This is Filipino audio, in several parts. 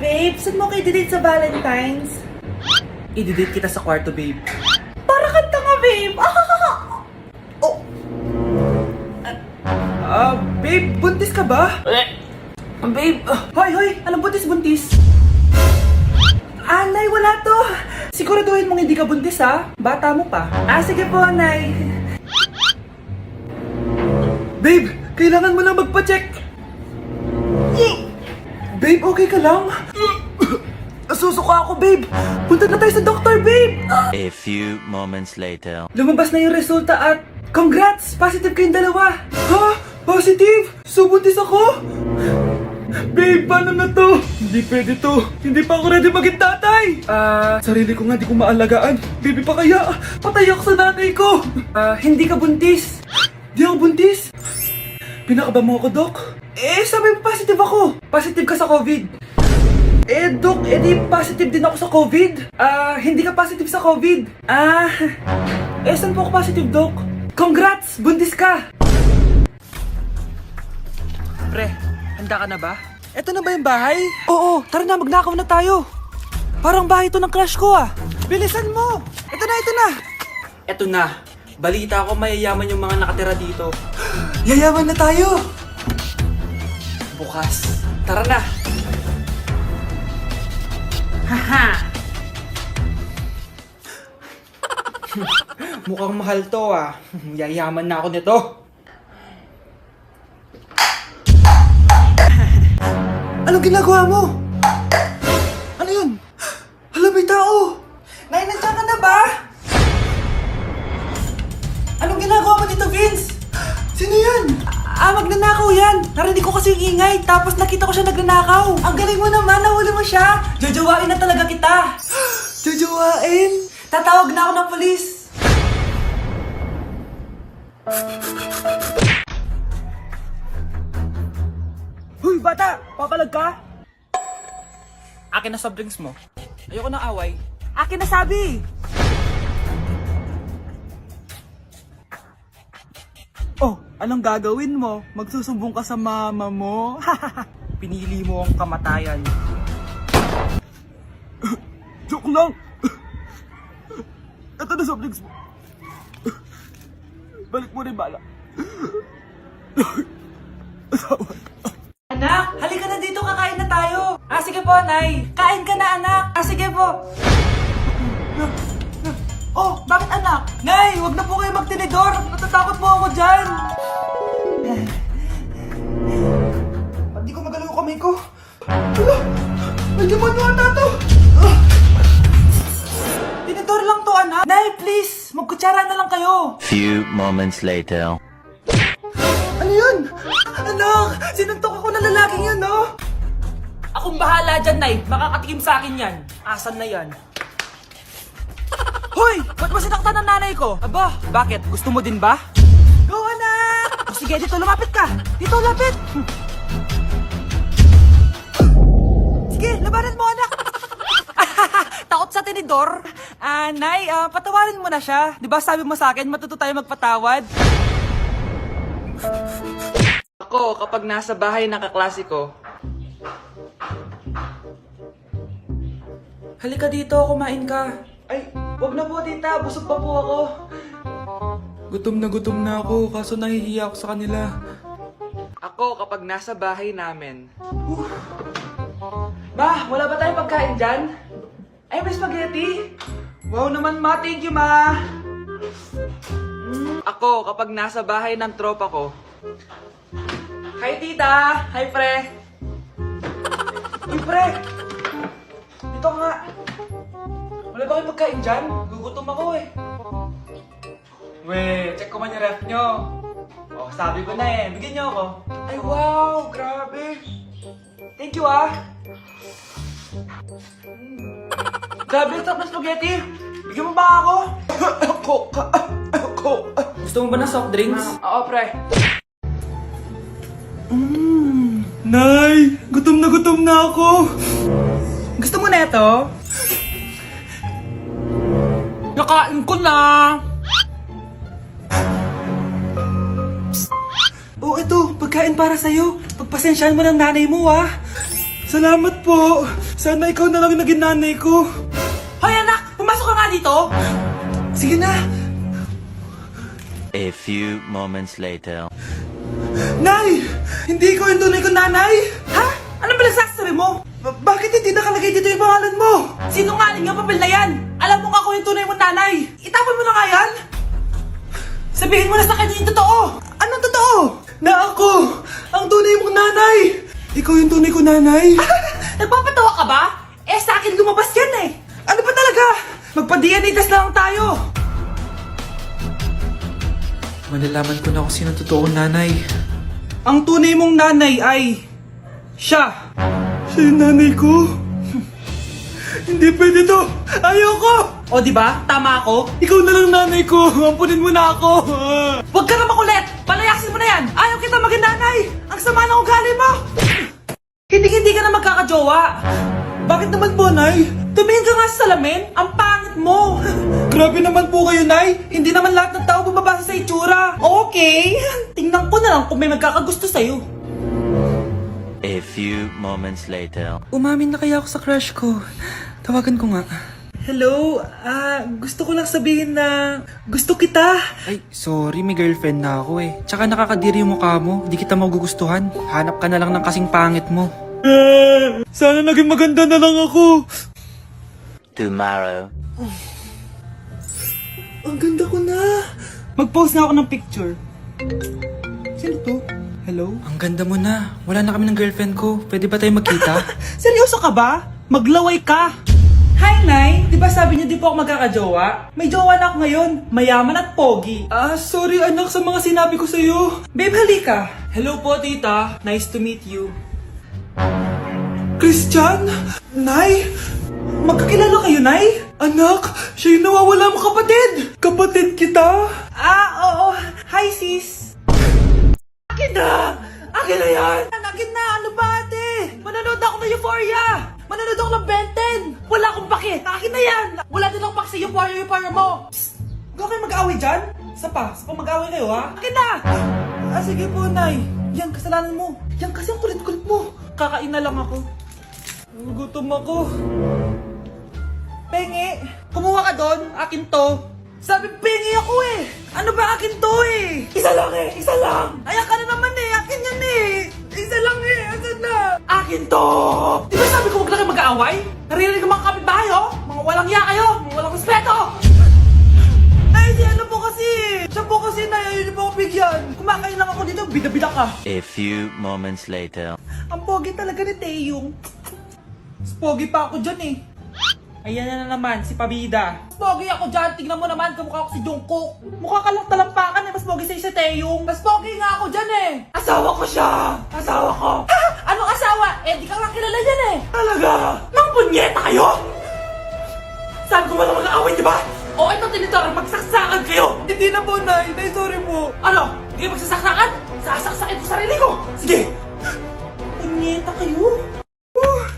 Babe, saan mo kayo date sa Valentine's? I-date kita sa kwarto, babe. Para kang tanga, babe! Oh! Babe, buntis ka ba? Babe, hoy, anong buntis? Nay, wala to. Siguraduhin mong hindi ka buntis, ha? Bata mo pa. Sige po, Nay. Babe, kailangan mo lang magpa-check. Babe, okay ka lang? Susuka ako, babe. Punta na tayo sa doktor, babe. A few moments later. Lumabas na yung resulta at congrats! Positive kayong dalawa. Ha? Positive? So buntis ako? Babe, paano na to? Hindi pwede to. Hindi pa ako ready maging tatay. Sarili ko nga di ko maalagaan. Baby pa kaya? Patay ako sa nanay ko. Hindi ka buntis. Di ako buntis? Pinakaba mo ako, Dok? Sabi mo positive ako. Positive ka sa COVID. Dok, di positive din ako sa COVID. Hindi ka positive sa COVID. Saan po ako positive, Dok? Congrats! Buntis ka! Pre, handa ka na ba? Eto na ba yung bahay? Oo, tara na, magnakaw na tayo. Parang bahay to ng crush ko ah. Bilisan mo! Ito na! Eto na. Balita ko mayayaman yung mga nakatira dito. Yayaman na tayo! Bukas. Tara na! Haha! Mukhang mahal to ah. Yayaman na ako nito. Anong ginagawa mo? Ano yun? Hala, may tao! Nay, nandiyan ka na ba? Anong ginagawa mo dito, Vince? Sino yan? Magnanakaw yan! Narinig ko kasi yung ingay, tapos nakita ko siya nagnanakaw. Ang galing mo naman, nahuli mo siya! Jojowain na talaga kita! Jojowain? Tatawag na ako ng polis! Huy, bata! Papalag ka? Akin na soft drinks mo. Ayoko ng away. Akin na sabi! Oh, anong gagawin mo? Magsusumbong ka sa mama mo? Pinili mo ang kamatayan. Joke lang! Ito na soft drinks mo. Balik mo rin bala. Asawa. Anak, halika na dito, kakain na tayo. Sige po, Nay. Kain ka na, anak. Sige po. Oh, bakit anak? Nay, wag na po kayo magtinidor. Natatakot po ako dyan. Hindi ko magalaw yung kamay ko. Hala, may demonyo ata to. Tinidor lang to, anak. Nay, please, magkutsara na lang kayo. Few moments later. Ano yun? Anak, sinuntok ako na lalaking yun, no? Akong bahala dyan, Nay. Makakatikim sa akin yan. Asan na yan? Hoy! Ba't mo sinaktan ng nanay ko? Aba, bakit? Gusto mo din ba? Go, anak! O sige, dito, lumapit ka! Dito, lapit! Sige, labanan mo, anak! Takot sa tinidor? Nay, patawarin mo na siya. Di ba sabi mo sa akin, matuto tayo magpatawad? Ako, kapag nasa bahay ng kaklase ko, halika dito, kumain ka. Ay, wag na po, tita. Busog pa po ako. Gutom na ako, kaso nahihiya ako sa kanila. Ako, kapag nasa bahay namin. Ma, wala ba tayong pagkain dyan? Ay, may spaghetti. Wow naman, ma. Thank you, ma. Ako, kapag nasa bahay ng tropa ko. Hi, tita. Hi, pre. Uy, pre. Dito nga. Wala ba kayong pagkain dyan? Gugutom ako eh. Weh, check ko man yung ref nyo. Oh, sabi ko na eh. Bigyan nyo ako. Ay, wow! Grabe! Thank you ah! Grabe, ang sarap na spaghetti! Bigyan mo ba ako? Ako. Gusto mo ba ng soft drinks? Oo, pre. Nay! Gutom na ako! Gusto mo na ito? Nakain ko na! Oh, ito, pagkain para sa'yo. Pagpasensyahan mo ng nanay mo, ah. Salamat po. Sana ikaw na lang naging nanay ko. Hoy anak, pumasok ka nga dito. Sige na. A few moments later. Nay! Hindi ko yung tunay kong nanay! Ha? Ano ba nagsasabi mo? Bakit hindi nakalagay dito yung pangalan mo? Sinungaling ang papel na yan. Alam mo nga ako yung tunay mong nanay. Itapon mo na nga yan. Sabihin mo na sa kanya yung totoo. Anong totoo? Na ako! Ang tunay mong nanay! Ikaw yung tunay kong nanay? Nagpapatawa ka ba? Eh sa akin lumabas yan eh. Ano ba talaga? Magpa-DNA test na lang tayo! Malalaman ko na kung sino totoong nanay. Ang tunay mong nanay ay... siya! Siya yung nanay ko? Hindi pwede to! Ayoko! O di ba? Tama ako. Ikaw na lang nanay ko! Ampunin mo na ako! Huwag ka na makulit. Palayasin mo na yan. Ayaw kita maging nanay. Ang sama ng ugali mo. Hindi ka na magkakajowa. Bakit naman po, Nay? Tumingin ka nga sa salamin. Ang pangit mo. Grabe naman po kayo, Nay! Hindi naman lahat ng tao bumabasa sa itsura! Okay. Tingnan ko na lang kung may magkakagusto sa'yo. A few moments later. Umamin na kaya ako sa crush ko. Tawagan ko nga. Hello, gusto ko lang sabihin na gusto kita. Ay, sorry, may girlfriend na ako eh. Tsaka nakakadiri yung mukha mo, di kita magugustuhan. Hanap ka na lang ng kasing pangit mo. Sana naging maganda na lang ako. Tomorrow. Ang ganda ko na. Mag-post na ako ng picture. Sino to? Hello? Ang ganda mo na. Wala na kami ng girlfriend ko. Pwede ba tayo magkita? Seryoso ka ba? Maglaway ka. Hi, Nay. Di ba sabi niyo di po ako magkakajowa? May jowa na ako ngayon. Mayaman at pogi. Sorry anak sa mga sinabi ko sa'yo. Babe, halika. Hello po, tita. Nice to meet you. Christian? Nay? Magkakilala kayo, Nay? Anak, siya yung nawawala mong kapatid. Kapatid kita? Oo. Hi, sis. Akin na! Akin na yan! Akin na. Ano ba, ate? Manonood ako ng Euphoria. Manonood ako ng Ben 10. Wala akong pake. Akin na yan. Wala din akong pake sa Euphoria mo. Huwag kayo mag-away dyan? Sa pa mag-away kayo, ha? Akin na. Sige po, Nay. Yan, kasalanan mo. Yan kasi ang kulit-kulit mo. Kakain na lang ako. Gutom ako. Pengi. Kumuha ka doon. Akin to. Sabi, pengi ako eh. Ano ba akin to eh? Isa lang eh! Isa lang! Ayan ka na naman eh. Akin yan eh. Isa lang eh. Asan na? Akin to! Di ba sabi ko huwag lang kayo mag-aaway? Narinig ko mga kapitbahay oh. Mga walang iya kayo. Mga walang respeto. Ay, si ano po kasi? Siya po kasi na yun po ako bigyan. Kumakain lang ako dito. Bida-bida ka. A few moments later. Ang pogi talaga ni Taeyong. Mas pogi pa ako dyan eh. Ayan na naman, si Pabida. Mas pogi ako dyan, tignan mo naman, kamukha ako si Jungkook. Mukha ka lang talampakan eh, mas pogi sa'yo si Taeyong. Mas pogi nga ako dyan eh. Asawa ko siya! Asawa ko! Ha? Anong asawa? Eh, di ka lang kilala dyan eh. Talaga! Mang punyeta kayo! Saan ko wala mag-aaway, di ba? O, ito tinitor, magsaksakan kayo. Hindi na po, Nay. Nay, sorry po. Ano? Hindi kayo magsasaksakan? Sasaksakin ko sarili ko. Sige! Punyeta kayo.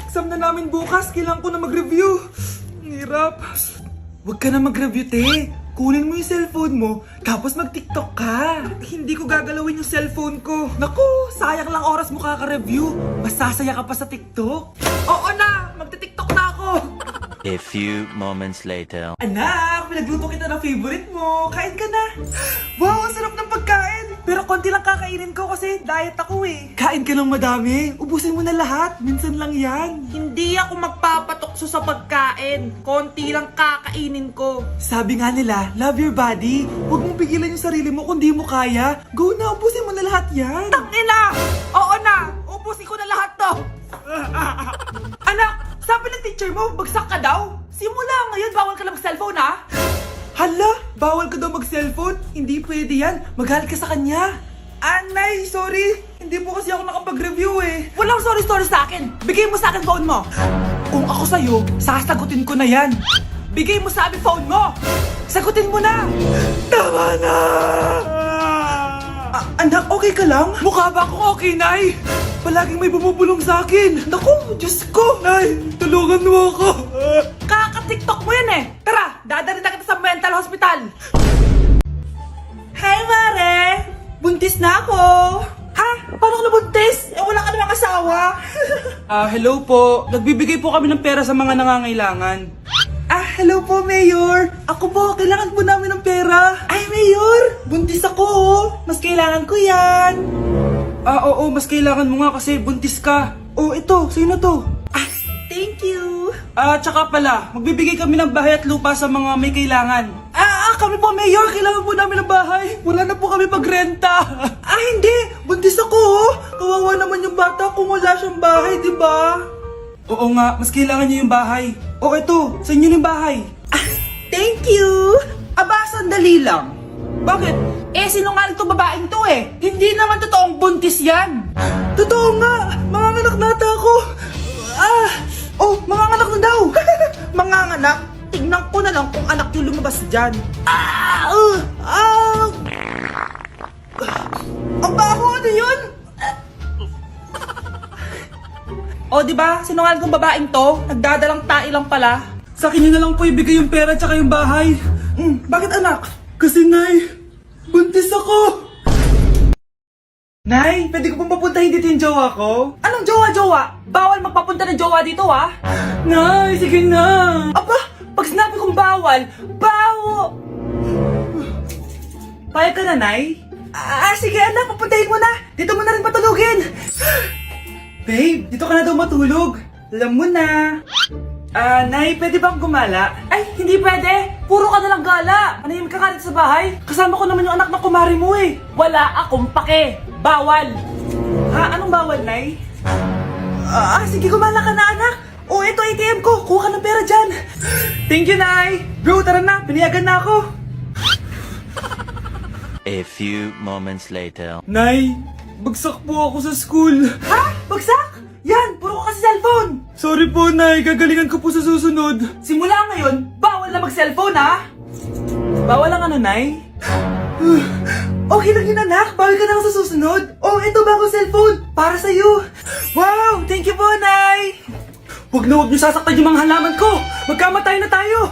Exam na namin bukas. Kailangan ko na mag-review. Ang hirap. Huwag ka na mag-review, te. Kunin mo yung cellphone mo, tapos mag-TikTok ka. Hindi ko gagalawin yung cellphone ko. Naku, sayang lang oras mo kaka-review. Masasaya ka pa sa TikTok. Oo na, magti-TikTok na ako. A few moments later. Anak, pinagluto kita ng favorite mo. Kain ka na. Wow, ang sarap ng pagkain. Pero konti lang kakainin ko kasi diet ako eh. Kain ka ng madami. Ubusin mo na lahat. Minsan lang yan. Hindi ako magpapatukso sa pagkain. Konti lang kakainin ko. Sabi nga nila, love your body. Huwag mong pigilan yung sarili mo kung di mo kaya. Go na, ubusin mo na lahat yan. Tangina! Oo na! Ubusin ko na lahat to! Anak, sabi ng teacher mo, bagsak ka daw? Simula ngayon, bawal ka na mag-cellphone ha? Hala, bawal ka daw mag-cellphone? Hindi pwede yan. Magalit ka sa kanya. Anay, sorry. Hindi po kasi ako nakapag-review eh. Walang sorry-sorry sa akin. Bigay mo sa akin phone mo. Kung ako sa'yo, sasagutin ko na yan. Bigay mo sa akin phone mo. Sagutin mo na. Tama na! Anak, okay ka lang? Mukha ba akong okay, Nay? Palaging may bumubulong sa akin. Naku, Diyos ko! Nay, tulungan mo ako! Kaka-TikTok mo yan eh. Tara, dadalhin na kita sa mental hospital. Hi, Mare! Buntis na ako! Ha? Paano ka nabuntis? Eh, wala ka namang asawa. Hello po. Nagbibigay po kami ng pera sa mga nangangailangan. Hello po, Mayor. Ako po, kailangan po namin ng pera. Ay, Mayor, buntis ako, oh. Mas kailangan ko yan. Oo, mas kailangan mo nga kasi buntis ka. Oh, ito, sa'yo na to. Thank you. Tsaka pala, magbibigay kami ng bahay at lupa sa mga may kailangan. Kami po, Mayor, kailangan po namin ng bahay. Wala na po kami pagrenta. Hindi. Buntis ako, oh. Kawawa naman yung bata kung wala siyang bahay, di ba? Oo nga, mas kailangan niyo yung bahay. O ito, sa inyo yung bahay. Thank you. Sandali lang. Bakit? Sinungaling to babaeng to eh. Hindi naman totoong buntis yan. Totoo nga, manganganak nata ako. Manganganak na daw. Manganganak? Tignan ko na lang kung anak yung lumabas dyan. Ang baho, ano yun? O diba, sinungaling kong babaeng to, nagdadalang tae lang pala. Sa akin nyo na lang po ibigay yung pera tsaka yung bahay. Bakit anak? Kasi Nay, buntis ako. Nay, pwede ko pong papuntahin dito yung jowa ko? Anong jowa-jowa? Bawal magpapunta ng jowa dito ha? Nay, sige na. Aba, pag sinabi kong bawal, bawo! Payag ka na, Nay? Sige anak, papuntahin mo na. Dito mo na rin patulugin. Babe, dito ka na daw matulog. Alam mo na. Nay, pwede bang gumala? Ay, hindi pwede. Puro ka nalang gala. Ano yung kakalit sa bahay? Kasama ko naman yung anak ng kumari mo eh. Wala akong pake. Bawal. Anong bawal, Nay? Sige, gumala ka na anak. O, ito ATM ko. Kuha ka ng pera dyan. Thank you, Nay. Bro, tara na. Piniyagan na ako. A few moments later. Nay, bagsak po ako sa school. Bagsak? Yan, puro ka kasi cellphone. Sorry po, Nay. Gagalingan ko po sa susunod. Simula ngayon, bawal na mag-cellphone ha. Bawal lang ano, Nay? Okay lang yun anak, bawal ka na sa susunod. Ito bago cellphone, para sa'yo. Wow! Thank you po, Nay! Huwag na huwag niyo sasaktan yung mga halaman ko! Magkamatay na tayo!